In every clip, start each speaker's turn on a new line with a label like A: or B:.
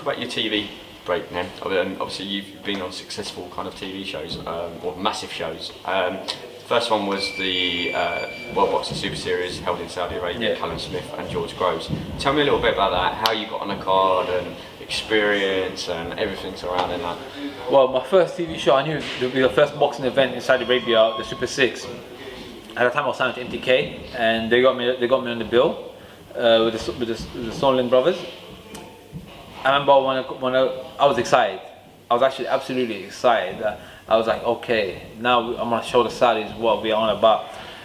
A: about your TV break then. Obviously you've been on successful kind of TV shows, or massive shows. First one was the World Boxing Super Series held in Saudi Arabia, Callum Smith and George Groves. Tell me a little bit about that, how you got on the card and experience and everything surrounding that.
B: Well, my first TV show, I knew it would be the first boxing event in Saudi Arabia, the Super 6. At the time I was signed to MTK and they got me on the bill with the Sonlin brothers. I remember when I was excited. I was actually absolutely excited. I was like, okay, now I'm gonna show the Saudis what we're on about.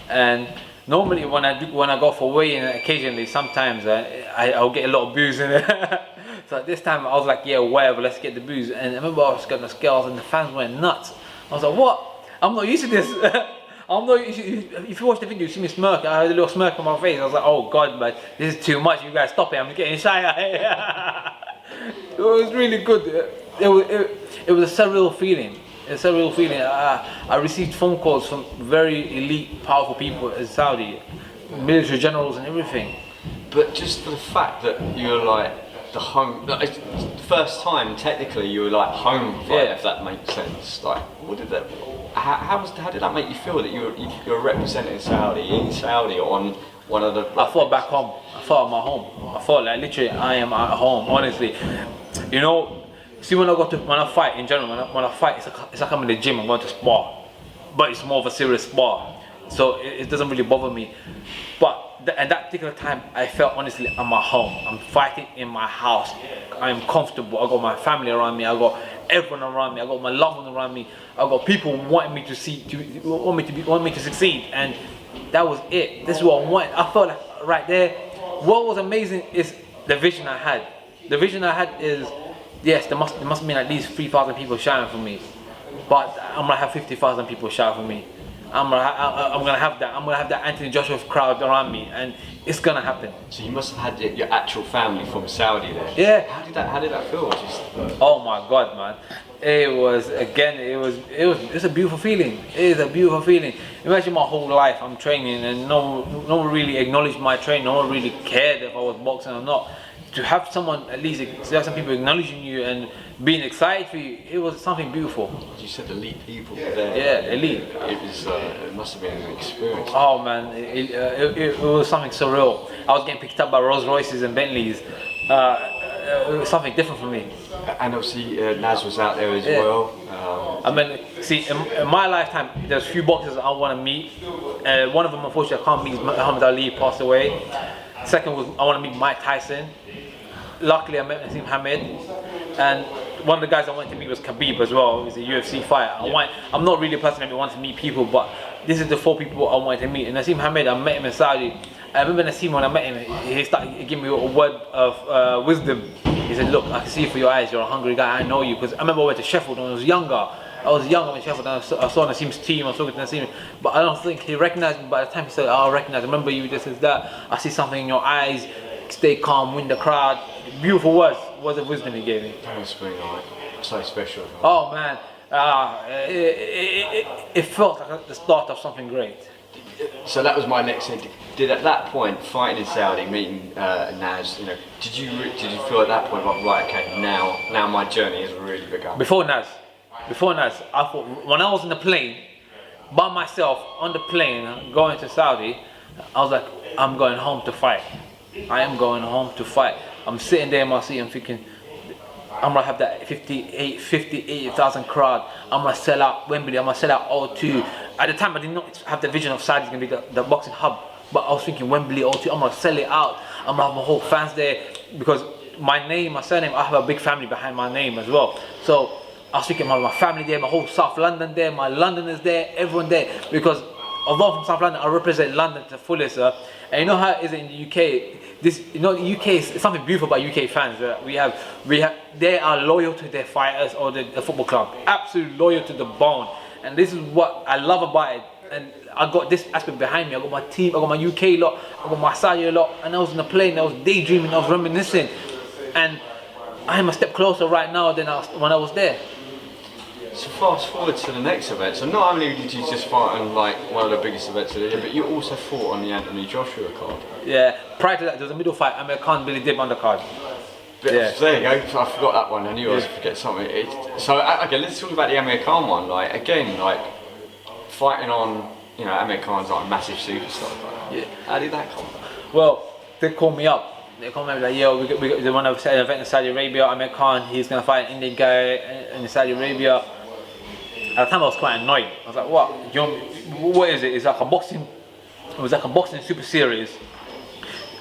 B: And normally when I go for weigh-in, occasionally, sometimes I'll get a lot of booze in it. So this time I was like, yeah, whatever, let's get the booze. And I remember I was getting the scales and the fans went nuts. I was like, what? I'm not used to this. If you watch the video, you see me smirk. I had a little smirk on my face. I was like, oh God, but this is too much. You guys stop it. I'm getting shy. It was really good. It was a surreal feeling. I received phone calls from very elite, powerful people in Saudi, military generals and everything.
A: But just for the fact that you were like the first time technically you were like home fight, if that makes sense. Like, what did that? How did that make you feel that you were representing Saudi in Saudi on one of the?
B: I fought back home. I fought at my home. I fought like literally I am at home. Honestly, you know. See, when I fight in general, when I fight, it's like I'm in the gym. I'm going to spar, but it's more of a serious spar, so it doesn't really bother me. But at that particular time, I felt honestly I'm at home. I'm fighting in my house. I am comfortable. I got my family around me. I got everyone around me. I got my loved ones around me. I got people wanting me to want me to succeed, and that was it. This is what I want. I felt like right there. What was amazing is the vision I had. The vision I had is. Yes, there must have been at least 3,000 people shouting for me, but I'm gonna have 50,000 people shouting for me. I'm gonna have that Anthony Joshua crowd around me, and it's gonna happen.
A: So you must have had your actual family from Saudi there.
B: Yeah.
A: How did that feel?
B: Oh my God, man! It's a beautiful feeling. It is a beautiful feeling. Imagine my whole life I'm training, and no one really acknowledged my training. No one really cared if I was boxing or not. To have someone, at least to have some people acknowledging you and being excited for you, it was something beautiful.
A: You said elite people there.
B: Yeah, elite.
A: It must have been an experience.
B: Oh man, it was something surreal. I was getting picked up by Rolls Royces and Bentleys. It was something different for me.
A: And obviously Naz was out there as well.
B: I mean, see, in my lifetime, there's a few boxers I want to meet. One of them, unfortunately, I can't meet. Muhammad Ali passed away. Second was I want to meet Mike Tyson. Luckily, I met Naseem Hamed, and one of the guys I wanted to meet was Khabib as well. He's a UFC fighter. I'm not really a person that wants to meet people, but this is the 4 people I wanted to meet. And Naseem Hamed, I met him in Saudi. I remember Naseem when I met him, he gave me a word of wisdom. He said, "Look, I can see for your eyes, you're a hungry guy. I know you." Because I remember I went to Sheffield when I was younger. I was young in Sheffield, and I saw Naseem's team. I was talking to Naseem, but I don't think he recognized me. By the time he said, "Oh, I recognize. Remember you? This is that. I see something in your eyes. Stay calm, win the crowd." Beautiful words of wisdom he gave me.
A: That must be like so special.
B: Oh man, it felt like the start of something great.
A: So that was my next thing. Did at that point, fighting in Saudi, meeting Naz, did you feel at that point like, right, okay, now my journey has really begun?
B: Before Naz, I thought when I was in the plane by myself on the plane going to Saudi, I was like, I'm going home to fight. I am going home to fight. I'm sitting there in my seat, I'm thinking, I'm gonna have that 58,000 crowd. I'm gonna sell out Wembley, I'm gonna sell out O2. At the time, I did not have the vision of Saudi is gonna be the boxing hub, but I was thinking Wembley, O2, I'm gonna sell it out. I'm gonna have my whole fans there, because my name, my surname, I have a big family behind my name as well. So I was thinking my family there, my whole South London there, my Londoners there, everyone there, because although I'm from South London, I represent London to the fullest. And you know how it is in the UK. The UK is something beautiful about UK fans. They are loyal to their fighters or the football club, absolutely loyal to the bone. And this is what I love about it. And I got this aspect behind me. I got my team, I got my UK lot, I got my Saudi lot, and I was in the plane, I was daydreaming, I was reminiscing. And I am a step closer right now than when I was there.
A: So fast forward to the next event. So not only did you just fight on like one of the biggest events of the year, but you also fought on the Anthony Joshua card.
B: Yeah, prior to that there was a middle fight, Amir Khan, Billy Dib undercard. Yeah.
A: There you go. I forgot that one. I knew I was forget something. So okay, let's talk about the Amir Khan one. Like again, like fighting on, you know, Amir Khan's like a massive superstar. Like, how did that come?
B: Well, they called me up. They called me up like, yo, they want to set an event in Saudi Arabia. Amir Khan, he's gonna fight an Indian guy in Saudi Arabia. At the time, I was quite annoyed. I was like, what? What is it? It's like a boxing. It was like a boxing super series.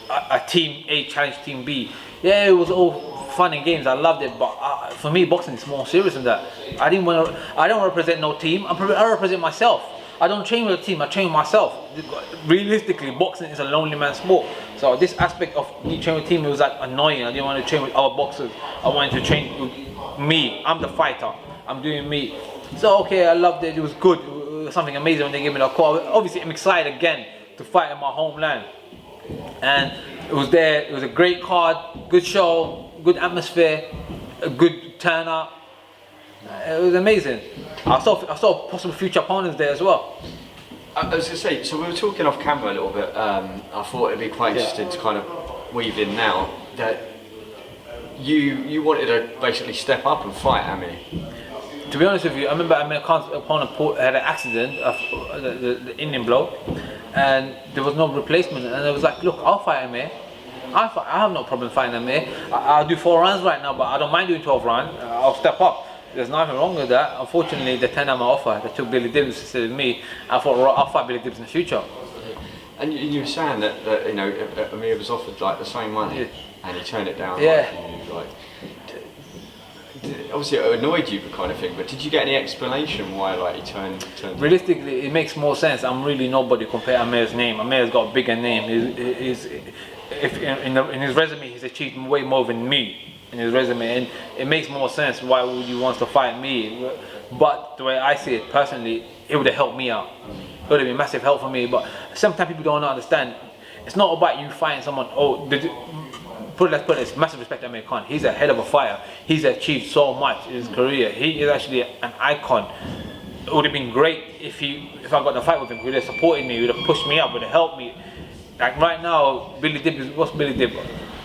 B: A team A challenged team B. Yeah, it was all fun and games. I loved it, but for me, boxing is more serious than that. I don't represent no team. I represent myself. I don't train with a team. I train with myself. Realistically, boxing is a lonely man's sport. So this aspect of me training with a team, it was like annoying. I didn't want to train with other boxers. I wanted to train with me. I'm the fighter. I'm doing me. So okay, I loved it. It was good. It was something amazing when they gave me the call. Obviously, I'm excited again to fight in my homeland. And it was there. It was a great card, good show, good atmosphere, a good turnout. It was amazing. I saw possible future opponents there as well.
A: I was gonna say, so we were talking off camera a little bit. I thought it'd be quite interesting to kind of weave in now that you wanted to basically step up and fight Amir.
B: To be honest with you, I remember Amir Khan's opponent had an accident, the Indian bloke, and there was no replacement. And I was like, look, I'll fight Amir. I have no problem fighting Amir. I'll do 4 rounds right now, but I don't mind doing 12 rounds. I'll step up. There's nothing wrong with that. Unfortunately, they turned down my offer. They took Billy Dibbs instead of me. I thought, I'll fight Billy Dibbs in the future.
A: And you were saying that you know, Amir was offered like the same money, and he turned it down.
B: Yeah.
A: Like, obviously it annoyed you, kind of thing. But did you get any explanation why, like, he turned?
B: Realistically, it makes more sense. I'm really nobody compared to Amir's name. Amir's got a bigger name. In his resume, he's achieved way more than me in his resume, and it makes more sense why would you want to fight me. But the way I see it personally, it would have helped me out. It would have been a massive help for me. But sometimes people don't understand. It's not about you fighting someone. Let's put it, massive respect to Amir Khan. He's a head of a fighter. He's achieved so much in his career. He is actually an icon. It would have been great if I got the fight with him. He would have supported me. He would have pushed me up. Would have helped me. Like right now, Billy Dibb. What's Billy Dibb?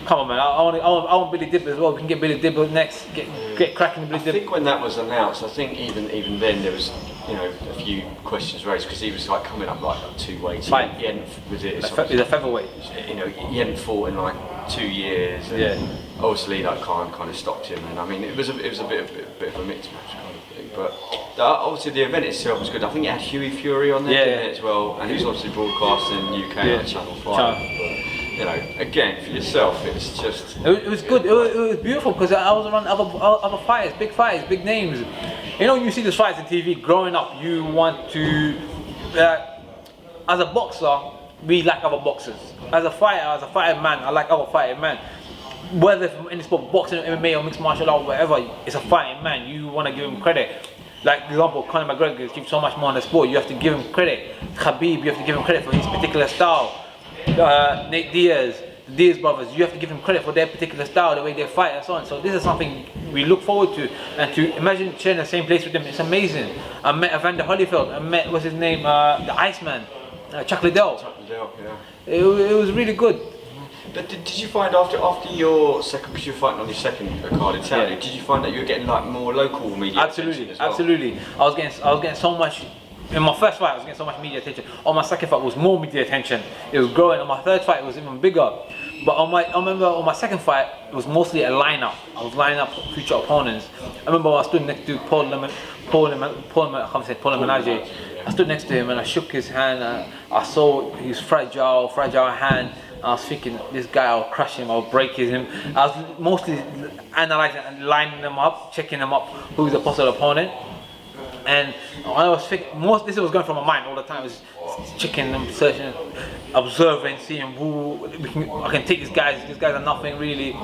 B: Come on, man. I want Billy Dibb as well. We can get Billy Dibb next. Get cracking Billy Dibb.
A: I think when that was announced, I think even then there was, you know, a few questions raised because he was like coming up like 2 weights. He hadn't, was it?
B: He's a featherweight.
A: You know, he hadn't fought in like 2 years. And
B: yeah.
A: Obviously, that kind of stopped him, and I mean, it was a bit of a mixed match kind of thing. But obviously, the event itself was good. I think it had Huey Fury on there, didn't it, as well, and he was obviously broadcast in UK on Channel 5. But, you know, again, for yourself, it's just...
B: It was good. It was beautiful because I was around other fighters, big names. You know, you see the fights on TV. Growing up, you want to... as a boxer, we like other boxers. As a fighter man, I like other fighting man. Whether from any sport, boxing, MMA, or mixed martial art, whatever, it's a fighting man. You want to give him credit. Like, for example, Conor McGregor gives so much more in the sport. You have to give him credit. Khabib, you have to give him credit for his particular style. Nate Diaz, the Diaz brothers, you have to give them credit for their particular style, the way they fight and so on. So this is something we look forward to, and to imagine sharing the same place with them, it's amazing. I met Evander Holyfield, I met, what's his name, the Iceman, Chuck Liddell.
A: Yeah.
B: It was really good.
A: But did you find after your second, because you were fighting on your second card in Saudi, did you find that you were getting like more local media attention as well?
B: Absolutely. I was getting so much. In my first fight, I was getting so much media attention. On my second fight, it was more media attention. It was growing. On my third fight, it was even bigger. But I remember on my second fight, it was mostly a lineup. I was lining up future opponents. I remember I stood next to Paul Menage. I stood next to him and I shook his hand. I saw his fragile hand. I was thinking, this guy, I'll crush him, I'll break him. I was mostly analyzing and lining them up, checking them up, who's the possible opponent. And I was thinking, this was going through my mind all the time. I was checking them, searching, observing, seeing who I can take these guys. These guys are nothing really.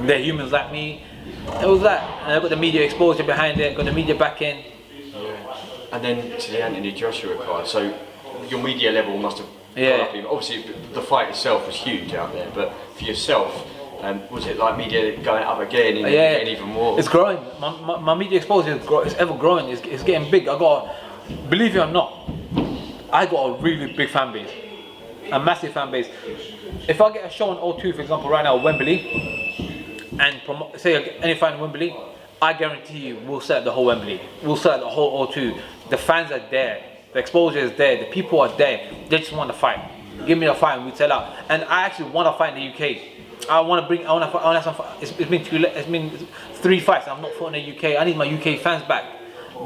B: They're humans like me. It was that. And I got the media exposure behind it, got the media back in.
A: Yeah. And then to the Anthony Joshua card. So your media level must have gone up. Obviously, the fight itself was huge out there, but for yourself, was it like media going up again and getting even more?
B: It's growing. My media exposure is ever growing. It's getting big. Believe it or not, I got a really big fan base, a massive fan base. If I get a show on O2, for example, right now, Wembley, and say any fight in Wembley, I guarantee you we'll sell out the whole Wembley. We'll sell out the whole O2. The fans are there. The exposure is there. The people are there. They just want to fight. Give me a fight and we sell out. And I actually want to fight in the UK. I want to fight. It's been 3 fights. I'm not fighting in the UK. I need my UK fans back.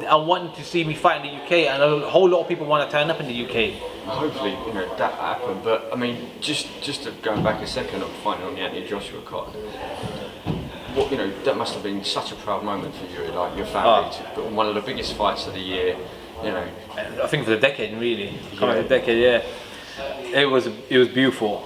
B: I want them to see me fight in the UK, and a whole lot of people want to turn up in the UK.
A: Hopefully, that happen. But I mean, just going back a second of fighting on the Anthony Joshua card. What that must have been such a proud moment for you, like your family, but one of the biggest fights of the year.
B: I think for the decade, really. Coming the decade, yeah. It was beautiful.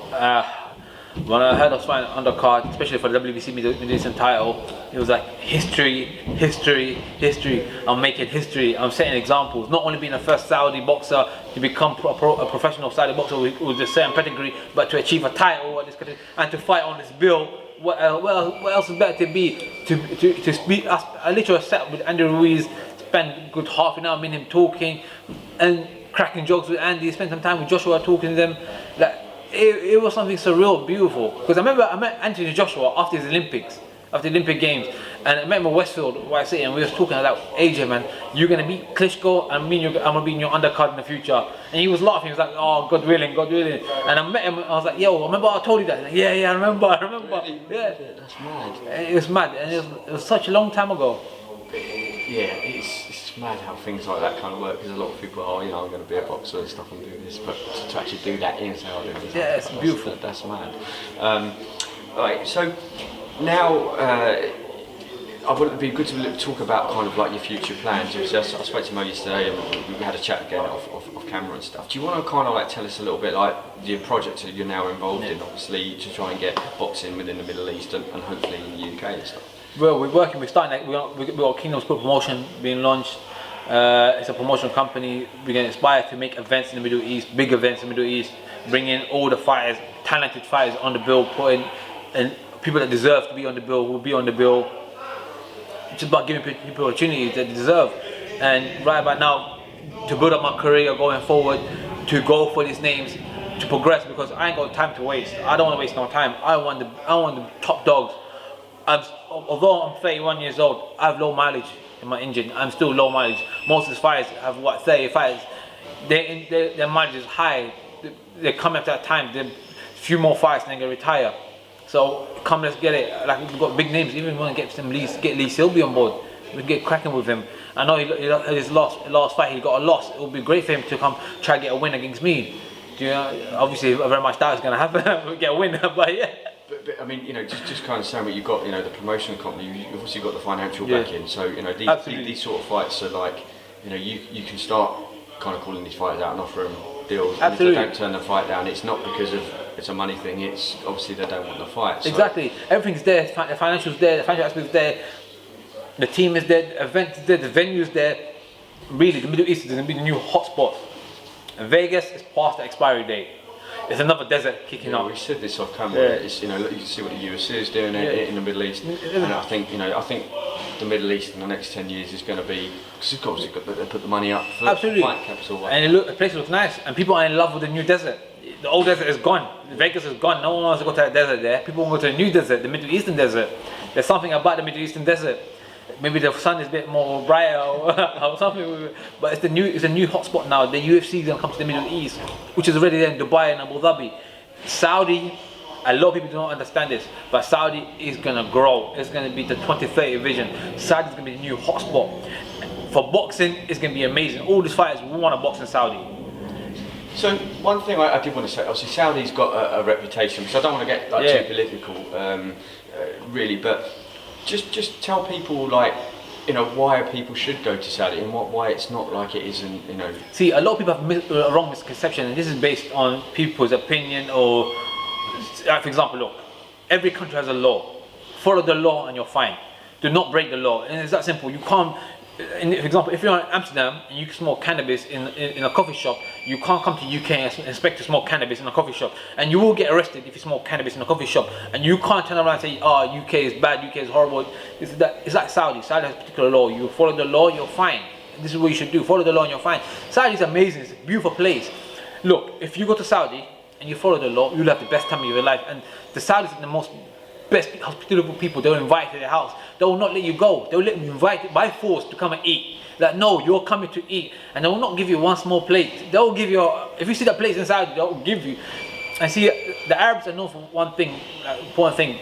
B: When I heard I was fighting Undercard, especially for the WBC Middle Eastern title, it was like history, history, history. I'm making history. I'm setting examples. Not only being the first Saudi boxer to become a professional Saudi boxer with a certain pedigree, but to achieve a title at this country and to fight on this bill. What else is better to be to speak? I literally sat with Andy Ruiz, spent a good half an hour, me and him talking and cracking jokes with Andy. Spent some time with Joshua talking to them. It was something surreal, beautiful. Because I remember I met Anthony Joshua after his Olympics, after the Olympic Games, and I met him in Westfield, White City, and we was talking about AJ, man, you're gonna beat Klitschko, and I'm gonna be in your undercard in the future. And he was laughing. He was like, "Oh, God willing, God willing." And I met him. I was like, "Yo, remember I told you that?" Like, yeah, I remember.
A: Really?
B: Yeah,
A: that's mad.
B: It was mad, and it was such a long time ago.
A: Yeah, it's mad how things like that kind of work, because a lot of people are, I'm going to be a boxer and stuff and do this, but to actually do that in Saudi,
B: yeah, it's beautiful.
A: That's mad. Alright, so now I would be good to talk about kind of like your future plans. I spoke to Mo yesterday and we had a chat again off camera and stuff. Do you want to kind of like tell us a little bit like the projects that you're now involved in, obviously, to try and get boxing within the Middle East and hopefully in the UK and stuff?
B: Well, we're got Kingdom Sport Promotion being launched. It's a promotional company. We're going to aspire to make events in the Middle East, big events in the Middle East, bring in all the fighters, talented fighters on the bill, putting and people that deserve to be on the bill will be on the bill. It's about giving people opportunities that they deserve. And right about now, to build up my career going forward, to go for these names, to progress, because I ain't got time to waste. I don't want to waste no time. I want the top dogs. Although I'm 31 years old, I have low mileage in my engine. I'm still low mileage. Most of the fighters have 30 fighters. Their mileage is high. They come after that time. They're few more fights and they're gonna retire. So come, let's get it. Like we've got big names. Even when we get Lee Silby on board, we get cracking with him. I know his last fight he got a loss. It would be great for him to come try to get a win against me. Obviously, very much that is gonna happen. We get a win, but yeah.
A: But I mean, just kind of saying what you've got, the promotion company, you've obviously got the financial backing, so these sort of fights are like, you can start kind of calling these fighters out and offering them deals. And if they don't turn the fight down, it's not because it's a money thing. It's obviously they don't want the fight. So.
B: Exactly, everything's there. The financial's there. The financial aspect is there. The team is there. The event is there. The venue is there. Really, the Middle East is going to be the new hotspot. Vegas is past the expiry date. It's another desert kicking up.
A: We said this off camera. Yeah. It's, you can see what the UFC is doing in the Middle East, and I think the Middle East in the next 10 years is going to be, because they've obviously they put the money up for fight capital. And
B: the place looks nice, and people are in love with the new desert. The old desert is gone. Vegas is gone. No one wants to go to that desert there. People want to go to the new desert, the Middle Eastern desert. There's something about the Middle Eastern desert. Maybe the sun is a bit more brighter or something, but it's a new hotspot now. The UFC is going to come to the Middle East, which is already there in Dubai and Abu Dhabi. Saudi, a lot of people don't understand this, but Saudi is going to grow. It's going to be the 2030 vision. Saudi is going to be the new hotspot. For boxing, it's going to be amazing. All these fighters want to box in Saudi.
A: So one thing I did want to say, obviously Saudi's got a reputation, so I don't want to get too political, really, but just tell people why people should go to Saudi and why it's not like it isn't, See, a lot of people have a wrong misconception, and this is based on people's opinion or, for example, look, every country has a law. Follow the law and you're fine. Do not break the law, and it's that simple. You can't. For example, if you're in Amsterdam and you smoke cannabis in a coffee shop, you can't come to UK and expect to smoke cannabis in a coffee shop, and you will get arrested if you smoke cannabis in a coffee shop. And you can't turn around and say, "Oh, UK is bad, UK is horrible." It's like Saudi. Saudi has a particular law. You follow the law, you're fine. This is what you should do. Follow the law and you're fine. Saudi is amazing. It's a beautiful place. Look, if you go to Saudi and you follow the law, you'll have the best time of your life. And the Saudis are the most
B: best hospitable people. They'll invite you to their house. They will not let you go. They'll let you invite you by force to come and eat. Like, no, you're coming to eat, and they will not give you one small plate. They'll give you, if you see the plates inside, they'll give you. And see, the Arabs are known for one thing, important thing,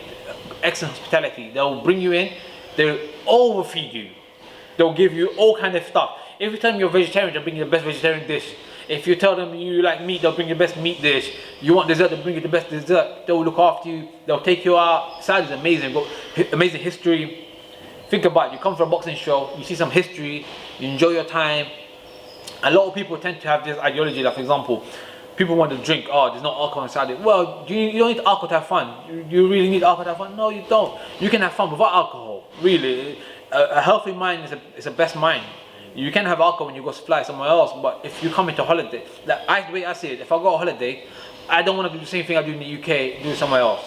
B: excellent hospitality. They'll bring you in, they'll overfeed you. They'll give you all kind of stuff. If you tell them you're vegetarian, they'll bring you the best vegetarian dish. If you tell them you like meat, they'll bring you the best meat dish. You want dessert, they'll bring you the best dessert. They'll look after you. They'll take you out. Saudi is amazing. Got amazing history. Think about it. You come for a boxing show, you see some history, you enjoy your time. A lot of people tend to have this ideology, like for example, people want to drink. Oh, there's no alcohol in Saudi. Well, you don't need alcohol to have fun. You really need alcohol to have fun? No, you don't. You can have fun without alcohol. Really, a healthy mind is the best mind. You can have alcohol when you go to fly somewhere else, but if you come into holiday, like the way I see it, if I go on holiday, I don't want to do the same thing I do in the UK, do somewhere else.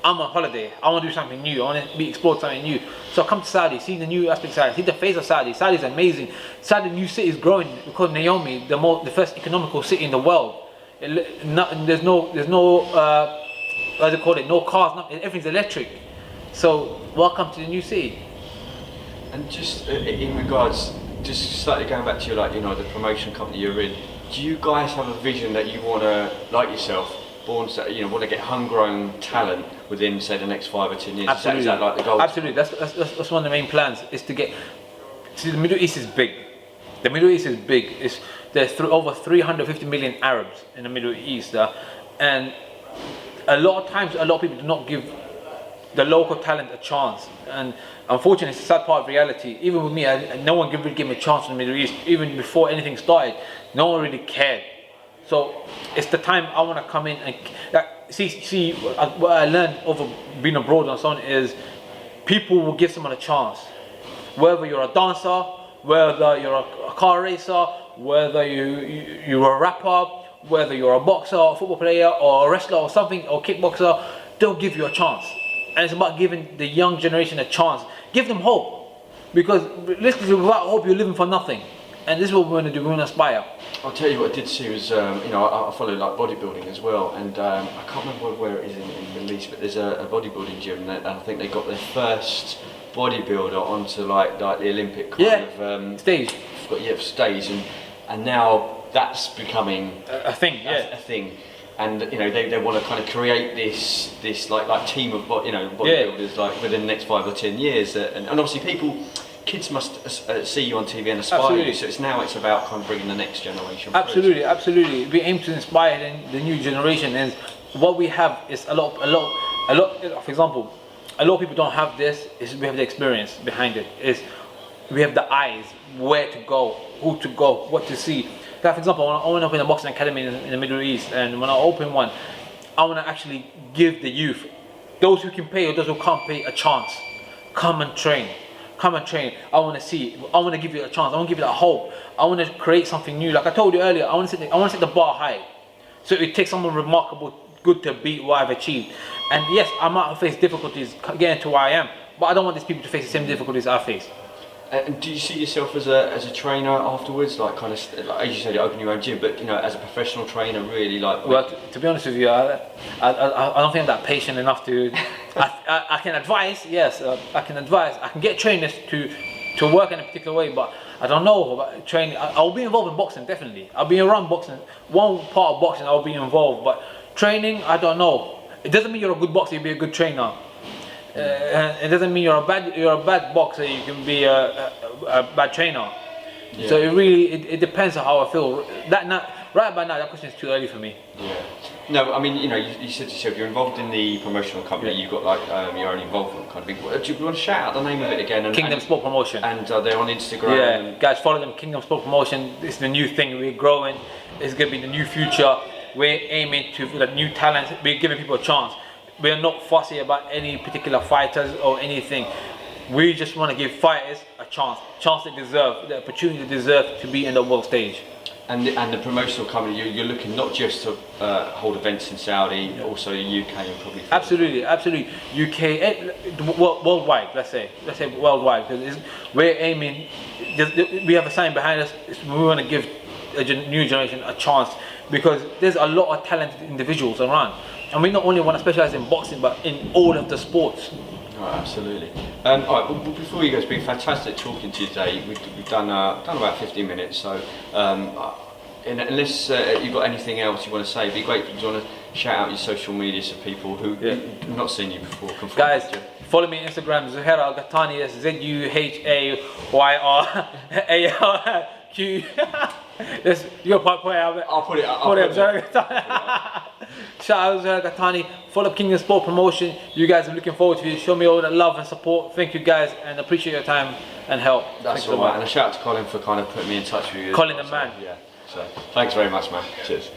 B: I'm on holiday. I want to do something new. I want to explore something new. So come to Saudi, see the new aspect of Saudi, see the face of Saudi. Saudi is amazing. Saudi, new city is growing because Naomi, the first economical city in the world. There's no what do they call it? No cars. Nothing. Everything's electric. So welcome to the new city.
A: And just in regards, just slightly going back to your, like, you know, the promotion company you're in, do you guys have a vision that you want to, like yourself, want to get homegrown talent within, say, the next 5 or 10 years?
B: Absolutely.
A: Is that like the goal?
B: Absolutely. That's one of the main plans, is to get. See, the Middle East is big. The Middle East is big. There's over 350 million Arabs in the Middle East, and a lot of times, a lot of people do not give the local talent a chance. And unfortunately, it's a sad part of reality. Even with me, no one really gave me a chance in the Middle East. Even before anything started, no one really cared. So it's the time I want to come in and see what I learned over being abroad and so on is people will give someone a chance. Whether you're a dancer, whether you're a car racer, whether you're a rapper, whether you're a boxer, or a football player, or a wrestler, or something, or kickboxer, they'll give you a chance. And it's about giving the young generation a chance. Give them hope, because literally without hope you're living for nothing. And this is what we want to do. We want to inspire.
A: I'll tell you what I did see was, I follow like bodybuilding as well, and I can't remember where it is in the Middle East, but there's a bodybuilding gym, and I think they got their first bodybuilder onto like the Olympic kind of
B: stage.
A: Stage, and now that's becoming
B: a thing.
A: A thing. And they want to kind of create this like team of bodybuilders like within the next 5 or 10 years, and obviously kids must see you on TV and aspire.
B: Absolutely.
A: So it's about kind of bringing the next generation.
B: Absolutely. We aim to inspire the new generation, and what we have is a lot. For example, a lot of people don't have this. Is we have the experience behind it. Is we have the eyes, where to go, who to go, what to see. Like for example, I want to open a boxing academy in the Middle East, and when I open one, I want to actually give the youth, those who can pay or those who can't pay, a chance. Come and train. I want to see. I want to give you a chance. I want to give you that hope. I want to create something new. Like I told you earlier, I want to set the bar high. So it takes someone remarkable good to beat what I've achieved. And yes, I might face difficulties getting to where I am, but I don't want these people to face the same difficulties I face.
A: And do you see yourself as a trainer afterwards, like kind of like, as you said, you open your own gym, but as a professional trainer, really like?
B: Well, to be honest with you, I don't think I'm that patient enough to. I can advise, yes, I can advise. I can get trainers to work in a particular way, but I don't know about training. I'll be involved in boxing, definitely. I'll be around boxing. One part of boxing, I'll be involved, but training, I don't know. It doesn't mean you're a good boxer, you'll be a good trainer. It doesn't mean you're a bad boxer, you can be a bad trainer. Yeah. So it depends on how I feel. Right by now, that question is too early for me.
A: Yeah. No, I mean, you said to yourself, you're involved in the promotional company. You've got like your own involvement kind of thing. Do you want to shout out the name of it again?
B: Kingdom Sport Promotion.
A: And they're on Instagram.
B: Yeah, guys, follow them. Kingdom Sport Promotion. It's the new thing. We're growing. It's gonna be the new future. We're aiming to the new talents. We're giving people a chance. We're not fussy about any particular fighters or anything. We just want to give fighters a chance they deserve, the opportunity they deserve to be in the world stage. And
A: the promotional company, you're looking not just to hold events in Saudi, also the UK and probably.
B: Absolutely. UK, worldwide. Let's say worldwide, because we're aiming. We have a sign behind us. We want to give a new generation a chance, because there's a lot of talented individuals around. And we not only want to specialize in boxing, but in all of the sports.
A: Oh, absolutely. All right, well, before you go, it's been fantastic talking to you today. We've done about 15 minutes, so unless you've got anything else you want to say, it'd be great if you want to shout out your social media to people who have not seen you before.
B: Guys, follow me on Instagram, ZUHAYR Al QAHTANI, that's ZUHAYRALQ. You're point out.
A: I'll put it up.
B: Shout out to ZUHAYR Al QAHTANI. Follow King of Sport Promotion. You guys are looking forward to you. Show me all the love and support. Thank you guys, and appreciate your time and help.
A: That's all right. And a shout out to Colin for kind of putting me in touch with you.
B: Colin the man.
A: Yeah. So thanks very much, man. Cheers.